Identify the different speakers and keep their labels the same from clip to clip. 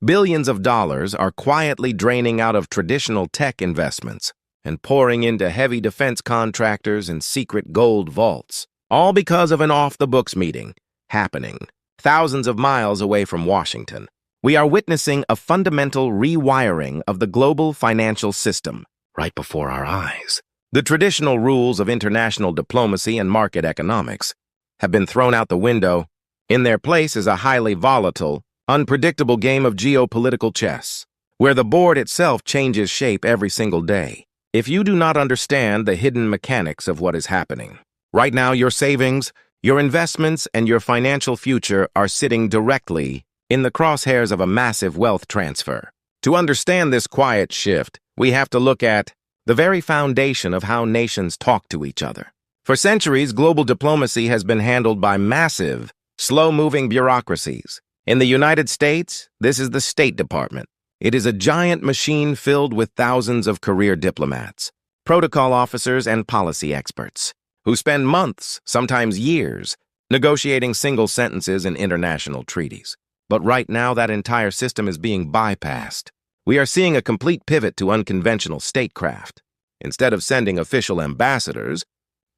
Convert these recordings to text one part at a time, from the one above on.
Speaker 1: Billions of dollars are quietly draining out of traditional tech investments and pouring into heavy defense contractors and secret gold vaults, all because of an off-the-books meeting happening thousands of miles away from Washington. We are witnessing a fundamental rewiring of the global financial system right before our eyes. The traditional rules of international diplomacy and market economics have been thrown out the window. In their place is a highly volatile, unpredictable game of geopolitical chess, where the board itself changes shape every single day. If you do not understand the hidden mechanics of what is happening, right now your savings, your investments, and your financial future are sitting directly in the crosshairs of a massive wealth transfer. To understand this quiet shift, we have to look at the very foundation of how nations talk to each other. For centuries, global diplomacy has been handled by massive, slow-moving bureaucracies. In the United States, this is the State Department. It is a giant machine filled with thousands of career diplomats, protocol officers, and policy experts who spend months, sometimes years, negotiating single sentences in international treaties. But right now, that entire system is being bypassed. We are seeing a complete pivot to unconventional statecraft. Instead of sending official ambassadors,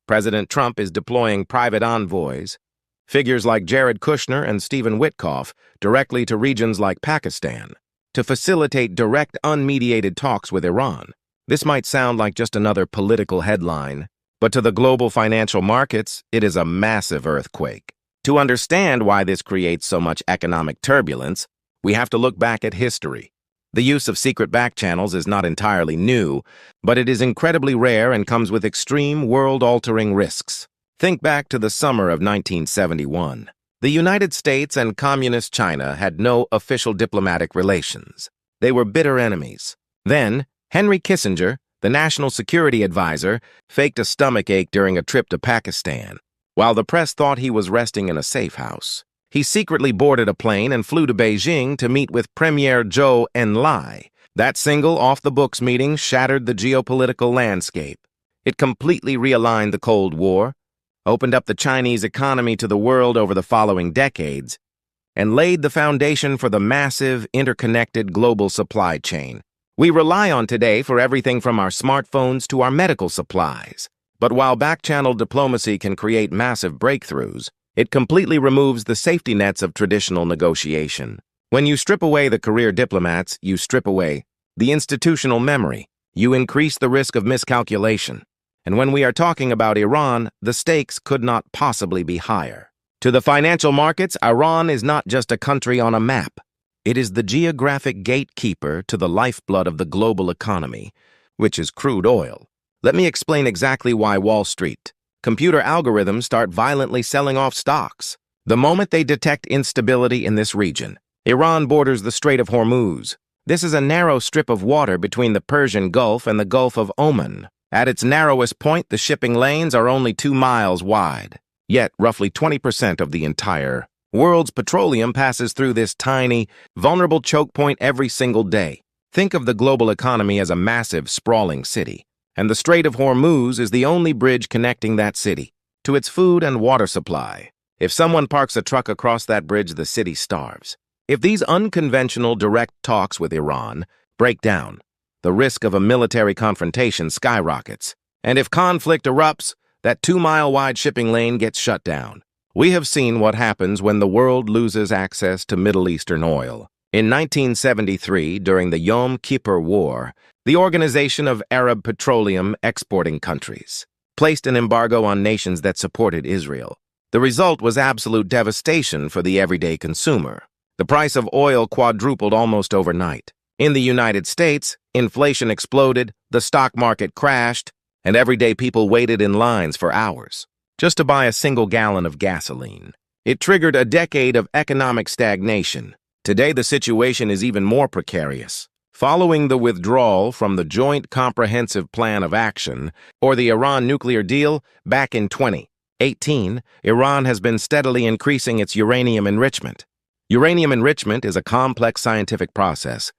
Speaker 1: President Trump is deploying private envoys, figures like Jared Kushner and Stephen Witkoff, directly to regions like Pakistan, to facilitate direct, unmediated talks with Iran. This might sound like just another political headline, but to the global financial markets, it is a massive earthquake. To understand why this creates so much economic turbulence, we have to look back at history. The use of secret back channels is not entirely new, but it is incredibly rare and comes with extreme world-altering risks. Think back to the summer of 1971. The United States and Communist China had no official diplomatic relations. They were bitter enemies. Then, Henry Kissinger, the National Security Advisor, faked a stomachache during a trip to Pakistan. While the press thought he was resting in a safe house, he secretly boarded a plane and flew to Beijing to meet with Premier Zhou Enlai. That single off-the-books meeting shattered the geopolitical landscape. It completely realigned the Cold War, opened up the Chinese economy to the world over the following decades, and laid the foundation for the massive, interconnected global supply chain we rely on today for everything from our smartphones to our medical supplies. But while back-channel diplomacy can create massive breakthroughs, it completely removes the safety nets of traditional negotiation. When you strip away the career diplomats, you strip away the institutional memory. You increase the risk of miscalculation. And when we are talking about Iran, the stakes could not possibly be higher. To the financial markets, Iran is not just a country on a map. It is the geographic gatekeeper to the lifeblood of the global economy, which is crude oil. Let me explain exactly why Wall Street computer algorithms start violently selling off stocks. The moment they detect instability in this region, Iran borders the Strait of Hormuz. This is a narrow strip of water between the Persian Gulf and the Gulf of Oman. At its narrowest point, the shipping lanes are only 2 miles wide. Yet, roughly 20% of the entire world's petroleum passes through this tiny, vulnerable choke point every single day. Think of the global economy as a massive, sprawling city, and the Strait of Hormuz is the only bridge connecting that city to its food and water supply. If someone parks a truck across that bridge, the city starves. If these unconventional direct talks with Iran break down, the risk of a military confrontation skyrockets. And if conflict erupts, that 2-mile-wide shipping lane gets shut down. We have seen what happens when the world loses access to Middle Eastern oil. In 1973, during the Yom Kippur War, the Organization of Arab Petroleum Exporting Countries placed an embargo on nations that supported Israel. The result was absolute devastation for the everyday consumer. The price of oil quadrupled almost overnight. In the United States, inflation exploded, the stock market crashed, and everyday people waited in lines for hours just to buy a single gallon of gasoline. It triggered a decade of economic stagnation. Today, the situation is even more precarious. Following the withdrawal from the Joint Comprehensive Plan of Action, or the Iran nuclear deal, back in 2018, Iran has been steadily increasing its uranium enrichment. Uranium enrichment is a complex scientific process,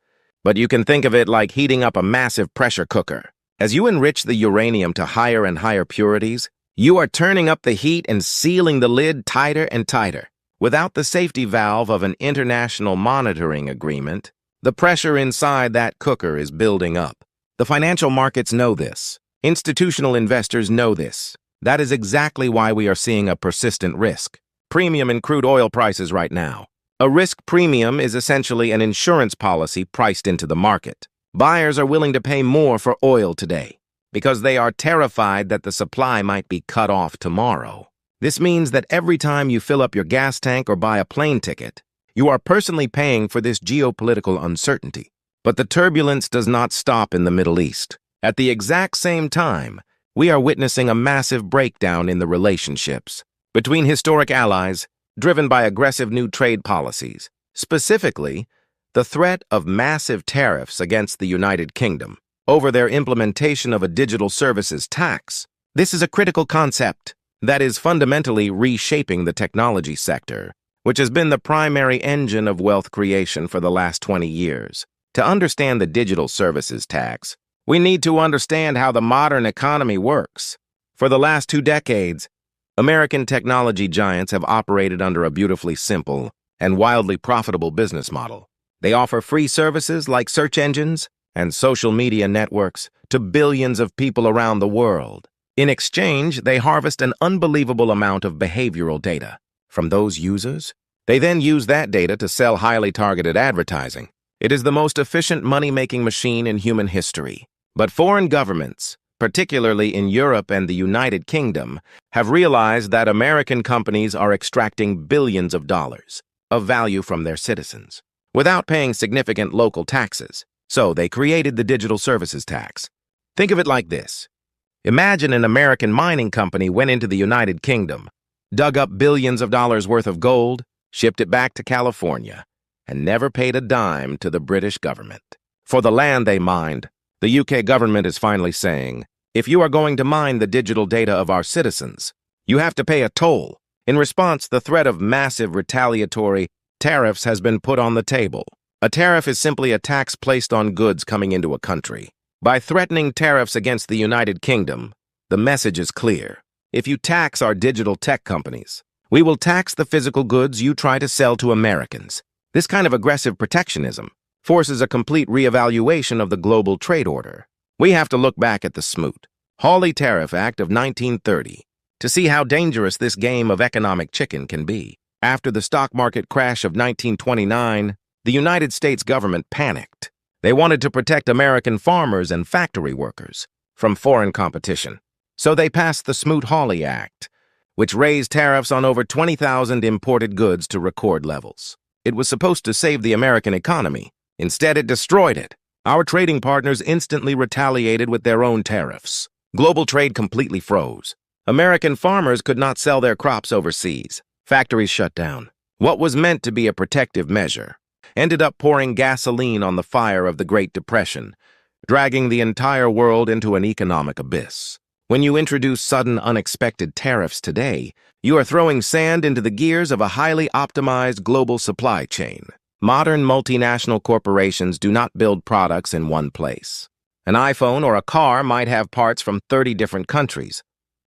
Speaker 1: but you can think of it like heating up a massive pressure cooker. As you enrich the uranium to higher and higher purities, you are turning up the heat and sealing the lid tighter and tighter. Without the safety valve of an international monitoring agreement, the pressure inside that cooker is building up. The financial markets know this. Institutional investors know this. That is exactly why we are seeing a persistent risk premium in crude oil prices right now. A risk premium is essentially an insurance policy priced into the market. Buyers are willing to pay more for oil today because they are terrified that the supply might be cut off tomorrow. This means that every time you fill up your gas tank or buy a plane ticket, you are personally paying for this geopolitical uncertainty. But the turbulence does not stop in the Middle East. At the exact same time, we are witnessing a massive breakdown in the relationships between historic allies driven by aggressive new trade policies, specifically the threat of massive tariffs against the United Kingdom over their implementation of a digital services tax. This is a critical concept that is fundamentally reshaping the technology sector, which has been the primary engine of wealth creation for the last 20 years. To understand the digital services tax, we need to understand how the modern economy works. For the last 2 decades, American technology giants have operated under a beautifully simple and wildly profitable business model. They offer free services like search engines and social media networks to billions of people around the world. In exchange, they harvest an unbelievable amount of behavioral data from those users. They then use that data to sell highly targeted advertising. It is the most efficient money-making machine in human history. But foreign governments, particularly in Europe and the United Kingdom, have realized that American companies are extracting billions of dollars of value from their citizens without paying significant local taxes. So they created the digital services tax. Think of it like this. Imagine an American mining company went into the United Kingdom, dug up billions of dollars worth of gold, shipped it back to California, and never paid a dime to the British government. For the land they mined, the UK government is finally saying, if you are going to mine the digital data of our citizens, you have to pay a toll. In response, the threat of massive retaliatory tariffs has been put on the table. A tariff is simply a tax placed on goods coming into a country. By threatening tariffs against the United Kingdom, the message is clear. If you tax our digital tech companies, we will tax the physical goods you try to sell to Americans. This kind of aggressive protectionism forces a complete reevaluation of the global trade order. We have to look back at the Smoot-Hawley Tariff Act of 1930 to see how dangerous this game of economic chicken can be. After the stock market crash of 1929, the United States government panicked. They wanted to protect American farmers and factory workers from foreign competition. So they passed the Smoot-Hawley Act, which raised tariffs on over 20,000 imported goods to record levels. It was supposed to save the American economy. Instead, it destroyed it. Our trading partners instantly retaliated with their own tariffs. Global trade completely froze. American farmers could not sell their crops overseas. Factories shut down. What was meant to be a protective measure ended up pouring gasoline on the fire of the Great Depression, dragging the entire world into an economic abyss. When you introduce sudden, unexpected tariffs today, you are throwing sand into the gears of a highly optimized global supply chain. Modern multinational corporations do not build products in one place. An iPhone or a car might have parts from 30 different countries,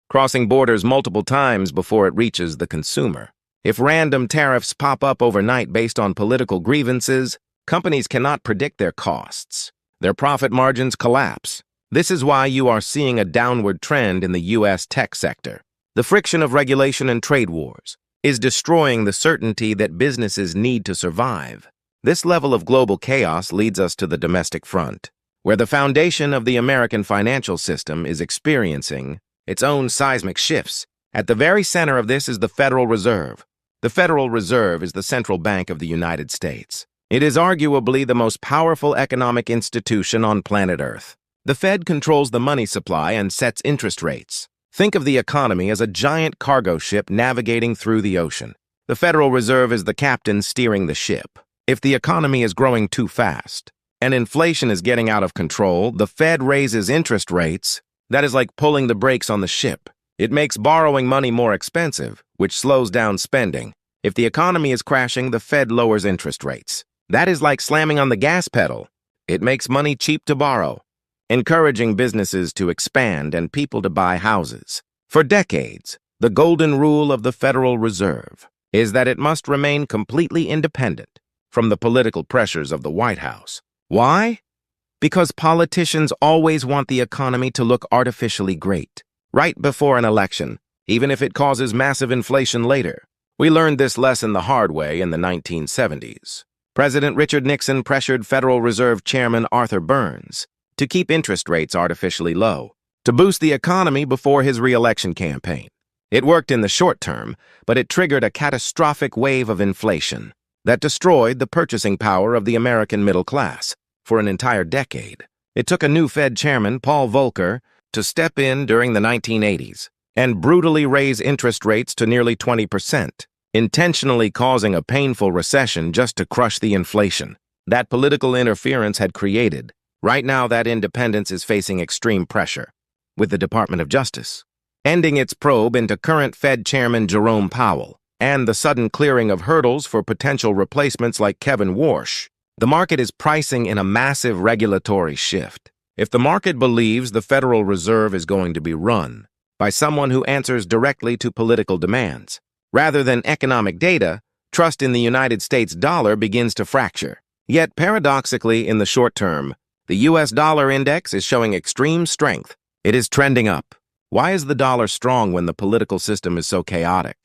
Speaker 1: crossing borders multiple times before it reaches the consumer. If random tariffs pop up overnight based on political grievances, companies cannot predict their costs. Their profit margins collapse. This is why you are seeing a downward trend in the U.S. tech sector. The friction of regulation and trade wars is destroying the certainty that businesses need to survive. This level of global chaos leads us to the domestic front, where the foundation of the American financial system is experiencing its own seismic shifts. At the very center of this is the Federal Reserve. The Federal Reserve is the central bank of the United States. It is arguably the most powerful economic institution on planet Earth. The Fed controls the money supply and sets interest rates. Think of the economy as a giant cargo ship navigating through the ocean. The Federal Reserve is the captain steering the ship. If the economy is growing too fast and inflation is getting out of control, the Fed raises interest rates. That is like pulling the brakes on the ship. It makes borrowing money more expensive, which slows down spending. If the economy is crashing, the Fed lowers interest rates. That is like slamming on the gas pedal. It makes money cheap to borrow, encouraging businesses to expand and people to buy houses. For decades, the golden rule of the Federal Reserve is that it must remain completely independent from the political pressures of the White House. Why? Because politicians always want the economy to look artificially great, right before an election, even if it causes massive inflation later. We learned this lesson the hard way in the 1970s. President Richard Nixon pressured Federal Reserve Chairman Arthur Burns to keep interest rates artificially low, to boost the economy before his re-election campaign. It worked in the short term, but it triggered a catastrophic wave of inflation that destroyed the purchasing power of the American middle class for an entire decade. It took a new Fed chairman, Paul Volcker, to step in during the 1980s and brutally raise interest rates to nearly 20%, intentionally causing a painful recession just to crush the inflation that political interference had created. Right now, that independence is facing extreme pressure, with the Department of Justice ending its probe into current Fed Chairman Jerome Powell and the sudden clearing of hurdles for potential replacements like Kevin Warsh. The market is pricing in a massive regulatory shift. If the market believes the Federal Reserve is going to be run by someone who answers directly to political demands, rather than economic data, trust in the United States dollar begins to fracture. Yet, paradoxically, in the short term, the U.S. dollar index is showing extreme strength. It is trending up. Why is the dollar strong when the political system is so chaotic?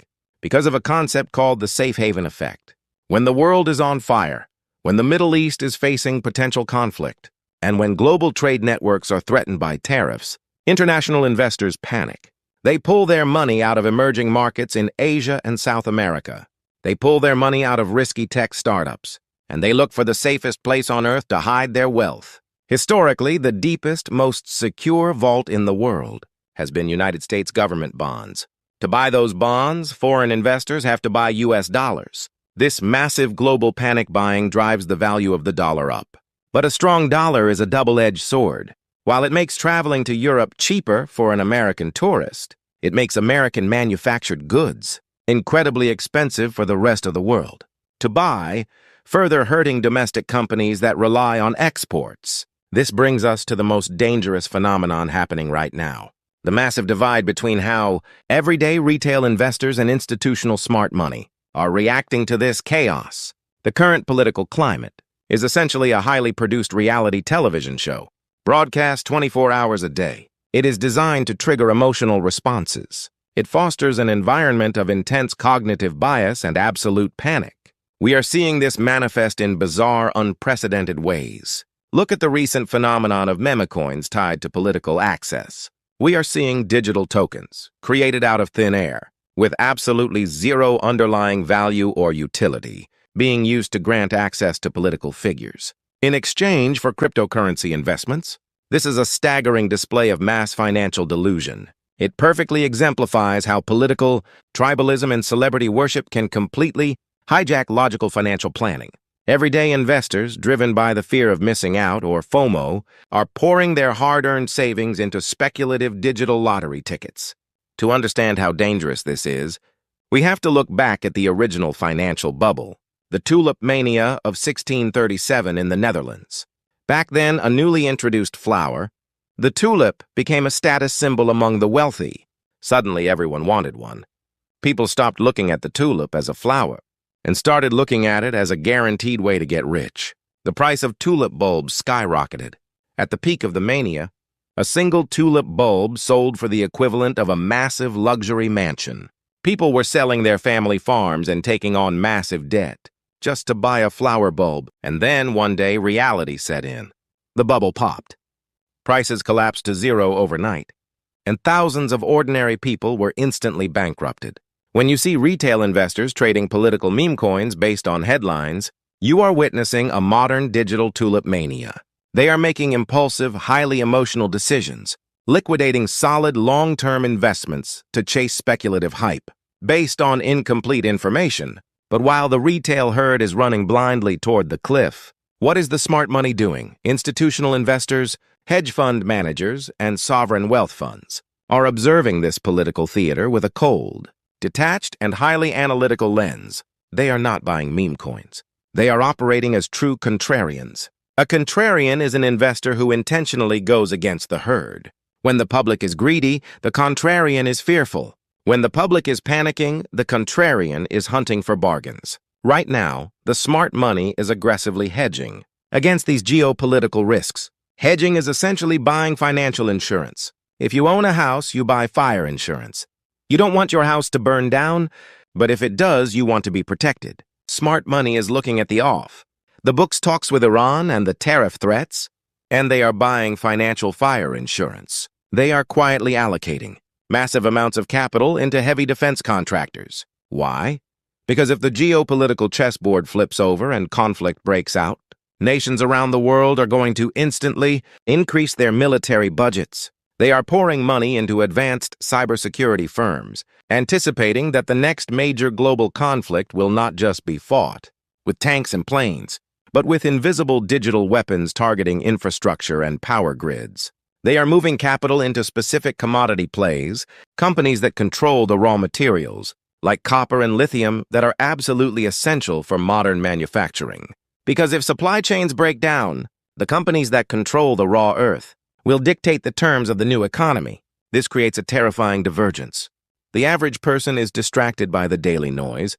Speaker 1: Because of a concept called the safe haven effect. When the world is on fire, when the Middle East is facing potential conflict, and when global trade networks are threatened by tariffs, international investors panic. They pull their money out of emerging markets in Asia and South America. They pull their money out of risky tech startups, and they look for the safest place on earth to hide their wealth. Historically, the deepest, most secure vault in the world has been United States government bonds. To buy those bonds, foreign investors have to buy U.S. dollars. This massive global panic buying drives the value of the dollar up. But a strong dollar is a double-edged sword. While it makes traveling to Europe cheaper for an American tourist, it makes American manufactured goods incredibly expensive for the rest of the world to buy, further hurting domestic companies that rely on exports. This brings us to the most dangerous phenomenon happening right now: the massive divide between how everyday retail investors and institutional smart money are reacting to this chaos. The current political climate is essentially a highly produced reality television show, broadcast 24 hours a day. It is designed to trigger emotional responses. It fosters an environment of intense cognitive bias and absolute panic. We are seeing this manifest in bizarre, unprecedented ways. Look at the recent phenomenon of meme coins tied to political access. We are seeing digital tokens created out of thin air, with absolutely zero underlying value or utility, being used to grant access to political figures in exchange for cryptocurrency investments. This is a staggering display of mass financial delusion. It perfectly exemplifies how political tribalism and celebrity worship can completely hijack logical financial planning. Everyday investors, driven by the fear of missing out, or FOMO, are pouring their hard-earned savings into speculative digital lottery tickets. To understand how dangerous this is, we have to look back at the original financial bubble, the tulip mania of 1637 in the Netherlands. Back then, a newly introduced flower, the tulip became a status symbol among the wealthy. Suddenly, everyone wanted one. People stopped looking at the tulip as a flower and started looking at it as a guaranteed way to get rich. The price of tulip bulbs skyrocketed. At the peak of the mania, a single tulip bulb sold for the equivalent of a massive luxury mansion. People were selling their family farms and taking on massive debt just to buy a flower bulb. And then, one day, reality set in. The bubble popped. Prices collapsed to zero overnight, and thousands of ordinary people were instantly bankrupted. When you see retail investors trading political meme coins based on headlines, you are witnessing a modern digital tulip mania. They are making impulsive, highly emotional decisions, liquidating solid long-term investments to chase speculative hype based on incomplete information. But while the retail herd is running blindly toward the cliff, what is the smart money doing? Institutional investors, hedge fund managers, and sovereign wealth funds are observing this political theater with a cold, detached, and highly analytical lens. They are not buying meme coins. They are operating as true contrarians. A contrarian is an investor who intentionally goes against the herd. When the public is greedy, the contrarian is fearful. When the public is panicking, the contrarian is hunting for bargains. Right now, the smart money is aggressively hedging against these geopolitical risks. Hedging is essentially buying financial insurance. If you own a house, you buy fire insurance. You don't want your house to burn down, but if it does, you want to be protected. Smart money is looking at the off. The books talks with Iran and the tariff threats, and they are buying financial fire insurance. They are quietly allocating massive amounts of capital into heavy defense contractors. Why? Because if the geopolitical chessboard flips over and conflict breaks out, nations around the world are going to instantly increase their military budgets. They are pouring money into advanced cybersecurity firms, anticipating that the next major global conflict will not just be fought with tanks and planes, but with invisible digital weapons targeting infrastructure and power grids. They are moving capital into specific commodity plays, companies that control the raw materials, like copper and lithium, that are absolutely essential for modern manufacturing. Because if supply chains break down, the companies that control the raw earth will dictate the terms of the new economy. This creates a terrifying divergence. The average person is distracted by the daily noise,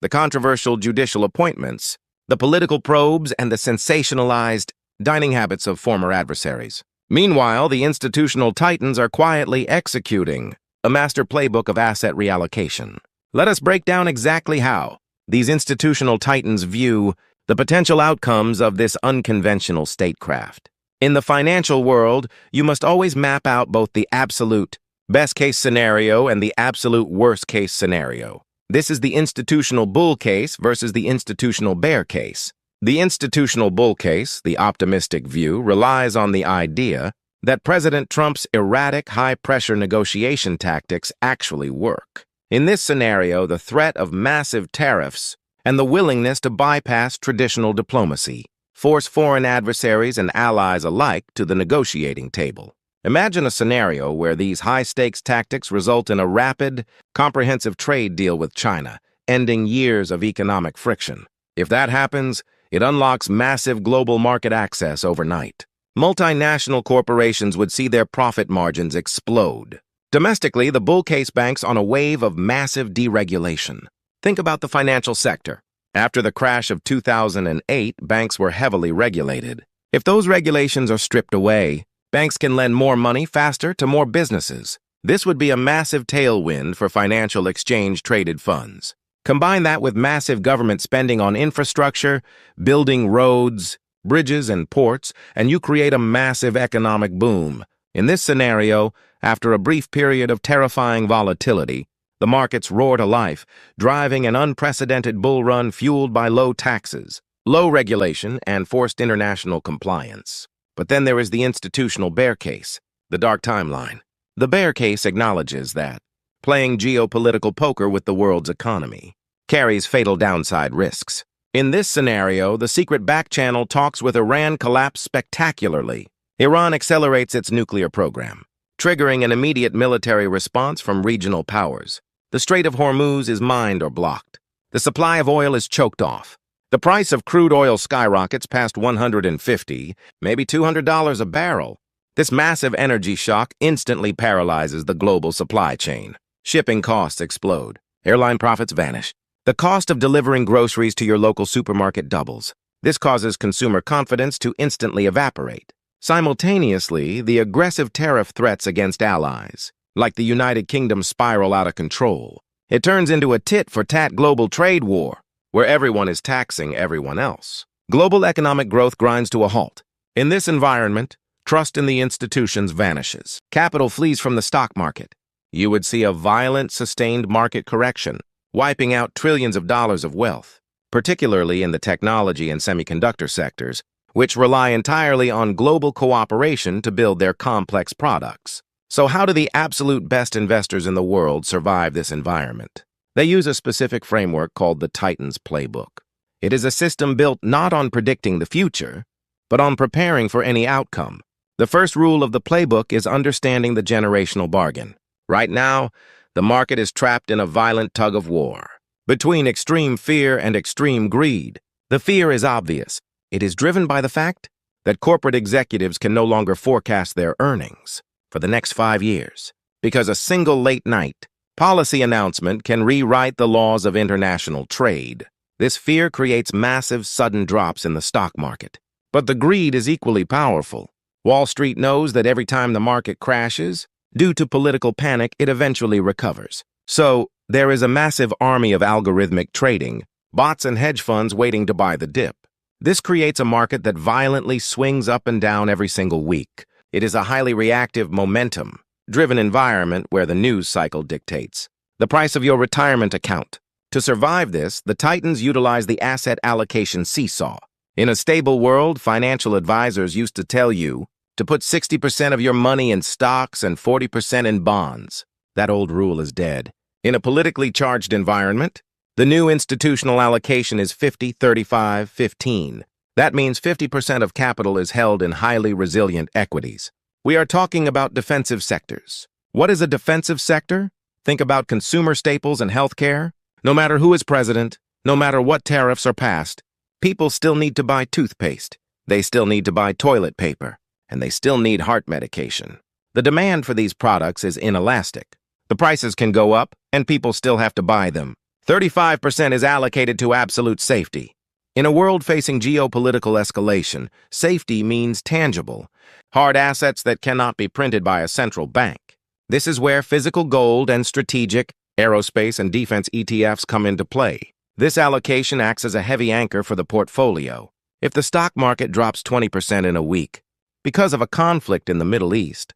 Speaker 1: the controversial judicial appointments, the political probes, and the sensationalized dining habits of former adversaries. Meanwhile, the institutional titans are quietly executing a master playbook of asset reallocation. Let us break down exactly how these institutional titans view the potential outcomes of this unconventional statecraft. In the financial world, you must always map out both the absolute best-case scenario and the absolute worst-case scenario. This is the institutional bull case versus the institutional bear case. The institutional bull case, the optimistic view, relies on the idea that President Trump's erratic, high-pressure negotiation tactics actually work. In this scenario, the threat of massive tariffs and the willingness to bypass traditional diplomacy force foreign adversaries and allies alike to the negotiating table. Imagine a scenario where these high-stakes tactics result in a rapid, comprehensive trade deal with China, ending years of economic friction. If that happens, it unlocks massive global market access overnight. Multinational corporations would see their profit margins explode. Domestically, the bull case banks on a wave of massive deregulation. Think about the financial sector. After the crash of 2008, banks were heavily regulated. If those regulations are stripped away, banks can lend more money faster to more businesses. This would be a massive tailwind for financial exchange-traded funds. Combine that with massive government spending on infrastructure, building roads, bridges, and ports, and you create a massive economic boom. In this scenario, after a brief period of terrifying volatility, the markets roar to life, driving an unprecedented bull run fueled by low taxes, low regulation, and forced international compliance. But then there is the institutional bear case, the dark timeline. The bear case acknowledges that playing geopolitical poker with the world's economy carries fatal downside risks. In this scenario, the secret back channel talks with Iran collapse spectacularly. Iran accelerates its nuclear program, triggering an immediate military response from regional powers. The Strait of Hormuz is mined or blocked. The supply of oil is choked off. The price of crude oil skyrockets past $150, maybe $200 a barrel. This massive energy shock instantly paralyzes the global supply chain. Shipping costs explode. Airline profits vanish. The cost of delivering groceries to your local supermarket doubles. This causes consumer confidence to instantly evaporate. Simultaneously, the aggressive tariff threats against allies, like the United Kingdom, spiral out of control. It turns into a tit-for-tat global trade war, where everyone is taxing everyone else. Global economic growth grinds to a halt. In this environment, trust in the institutions vanishes. Capital flees from the stock market. You would see a violent, sustained market correction, wiping out trillions of dollars of wealth, particularly in the technology and semiconductor sectors, which rely entirely on global cooperation to build their complex products. So how do the absolute best investors in the world survive this environment? They use a specific framework called the Titans Playbook. It is a system built not on predicting the future, but on preparing for any outcome. The first rule of the playbook is understanding the generational bargain. Right now, the market is trapped in a violent tug-of-war between extreme fear and extreme greed. The fear is obvious. It is driven by the fact that corporate executives can no longer forecast their earnings for the next 5 years, because a single late night Policy announcement can rewrite the laws of international trade. This fear creates massive, sudden drops in the stock market. But the greed is equally powerful. Wall Street knows that every time the market crashes, due to political panic, it eventually recovers. So, there is a massive army of algorithmic trading, bots and hedge funds waiting to buy the dip. This creates a market that violently swings up and down every single week. It is a highly reactive, momentum-driven environment where the news cycle dictates the price of your retirement account. To survive this, the titans utilize the asset allocation seesaw. In a stable world, financial advisors used to tell you to put 60% of your money in stocks and 40% in bonds. That old rule is dead. In a politically charged environment, the new institutional allocation is 50-35-15. That means 50% of capital is held in highly resilient equities. We are talking about defensive sectors. What is a defensive sector? Think about consumer staples and healthcare. No matter who is president, no matter what tariffs are passed, people still need to buy toothpaste. They still need to buy toilet paper. And they still need heart medication. The demand for these products is inelastic. The prices can go up, and people still have to buy them. 35% is allocated to absolute safety. In a world facing geopolitical escalation, safety means tangible, hard assets that cannot be printed by a central bank. This is where physical gold and strategic, aerospace and defense ETFs come into play. This allocation acts as a heavy anchor for the portfolio. If the stock market drops 20% in a week, because of a conflict in the Middle East,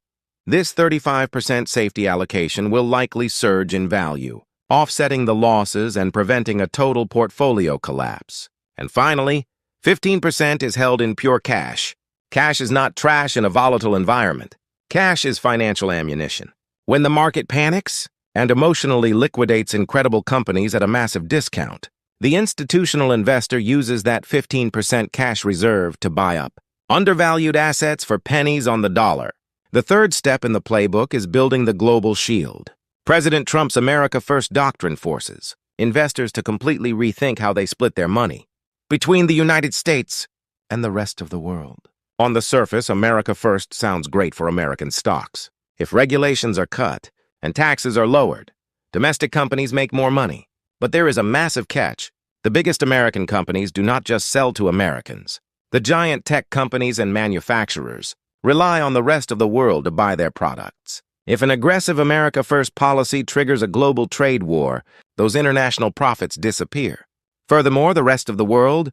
Speaker 1: this 35% safety allocation will likely surge in value, offsetting the losses and preventing a total portfolio collapse. And finally, 15% is held in pure cash. Cash is not trash in a volatile environment. Cash is financial ammunition. When the market panics and emotionally liquidates incredible companies at a massive discount, the institutional investor uses that 15% cash reserve to buy up undervalued assets for pennies on the dollar. The third step in the playbook is building the global shield. President Trump's America First doctrine forces investors to completely rethink how they split their money between the United States and the rest of the world. On the surface, America First sounds great for American stocks. If regulations are cut and taxes are lowered, domestic companies make more money. But there is a massive catch. The biggest American companies do not just sell to Americans. The giant tech companies and manufacturers rely on the rest of the world to buy their products. If an aggressive America First policy triggers a global trade war, those international profits disappear. Furthermore, the rest of the world,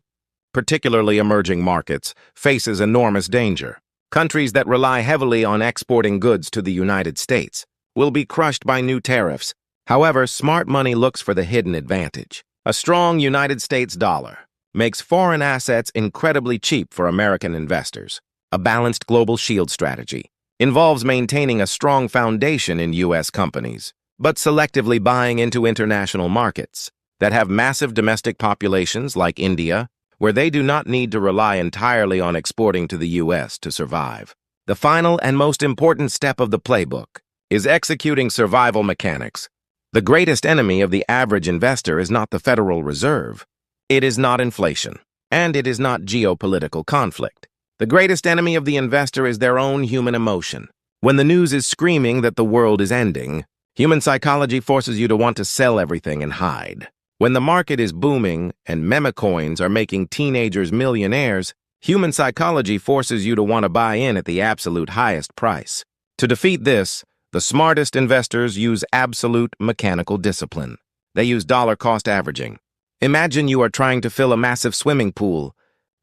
Speaker 1: particularly emerging markets, faces enormous danger. Countries that rely heavily on exporting goods to the United States will be crushed by new tariffs. However, smart money looks for the hidden advantage. A strong United States dollar makes foreign assets incredibly cheap for American investors. A balanced global shield strategy involves maintaining a strong foundation in U.S. companies, but selectively buying into international markets that have massive domestic populations like India, where they do not need to rely entirely on exporting to the U.S. to survive. The final and most important step of the playbook is executing survival mechanics. The greatest enemy of the average investor is not the Federal Reserve. It is not inflation, and it is not geopolitical conflict. The greatest enemy of the investor is their own human emotion. When the news is screaming that the world is ending, human psychology forces you to want to sell everything and hide. When the market is booming and meme coins are making teenagers millionaires, human psychology forces you to want to buy in at the absolute highest price. To defeat this, the smartest investors use absolute mechanical discipline. They use dollar-cost averaging. Imagine you are trying to fill a massive swimming pool,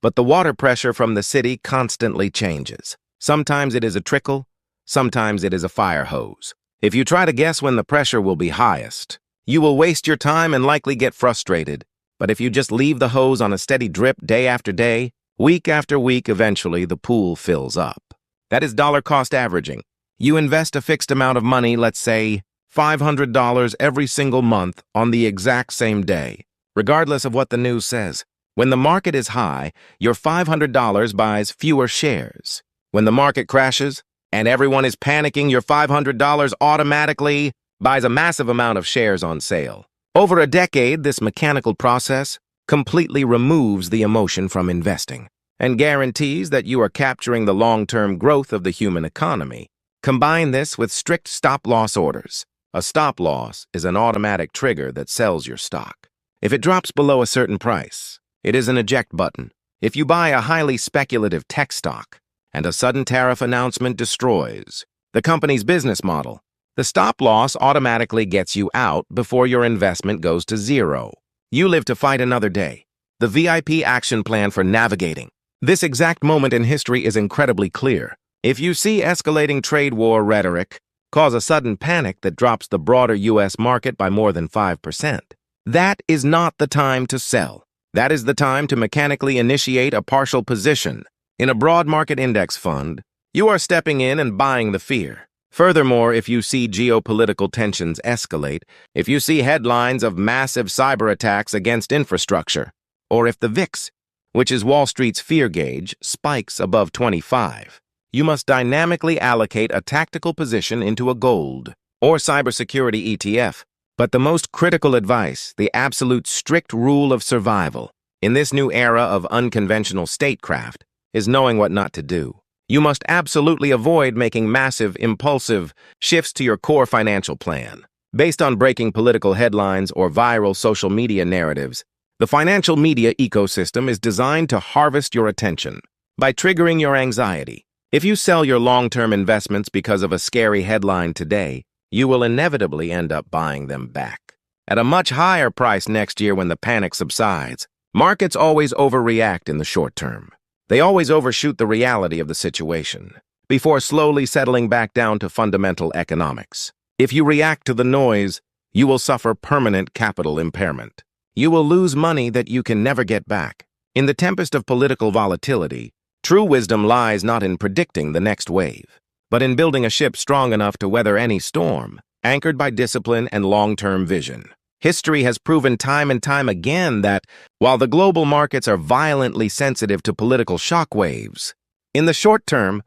Speaker 1: but the water pressure from the city constantly changes. Sometimes it is a trickle, sometimes it is a fire hose. If you try to guess when the pressure will be highest, you will waste your time and likely get frustrated. But if you just leave the hose on a steady drip day after day, week after week, eventually the pool fills up. That is dollar-cost averaging. You invest a fixed amount of money, let's say $500 every single month on the exact same day, regardless of what the news says. When the market is high, your $500 buys fewer shares. When the market crashes and everyone is panicking, your $500 automatically buys a massive amount of shares on sale. Over a decade, this mechanical process completely removes the emotion from investing and guarantees that you are capturing the long-term growth of the human economy. Combine this with strict stop-loss orders. A stop loss is an automatic trigger that sells your stock. If it drops below a certain price, it is an eject button. If you buy a highly speculative tech stock and a sudden tariff announcement destroys the company's business model, the stop loss automatically gets you out before your investment goes to zero. You live to fight another day. The VIP action plan for navigating this exact moment in history is incredibly clear. If you see escalating trade war rhetoric cause a sudden panic that drops the broader U.S. market by more than 5%, that is not the time to sell. That is the time to mechanically initiate a partial position. In a broad market index fund, you are stepping in and buying the fear. Furthermore, if you see geopolitical tensions escalate, if you see headlines of massive cyber attacks against infrastructure, or if the VIX, which is Wall Street's fear gauge, spikes above 25, you must dynamically allocate a tactical position into a gold or cybersecurity ETF. But the most critical advice, the absolute strict rule of survival in this new era of unconventional statecraft, is knowing what not to do. You must absolutely avoid making massive, impulsive shifts to your core financial plan. Based on breaking political headlines or viral social media narratives, the financial media ecosystem is designed to harvest your attention by triggering your anxiety. If you sell your long-term investments because of a scary headline today, you will inevitably end up buying them back at a much higher price next year when the panic subsides. Markets always overreact in the short term. They always overshoot the reality of the situation before slowly settling back down to fundamental economics. If you react to the noise, you will suffer permanent capital impairment. You will lose money that you can never get back. In the tempest of political volatility, true wisdom lies not in predicting the next wave, but in building a ship strong enough to weather any storm, anchored by discipline and long-term vision. History has proven time and time again that, while the global markets are violently sensitive to political shockwaves, in the short term,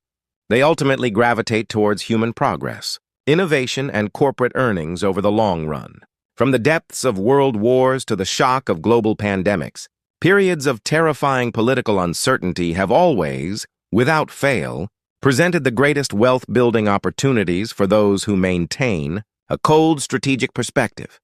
Speaker 1: they ultimately gravitate towards human progress, innovation, and corporate earnings over the long run. From the depths of world wars to the shock of global pandemics, periods of terrifying political uncertainty have always, without fail, presented the greatest wealth-building opportunities for those who maintain a cold strategic perspective.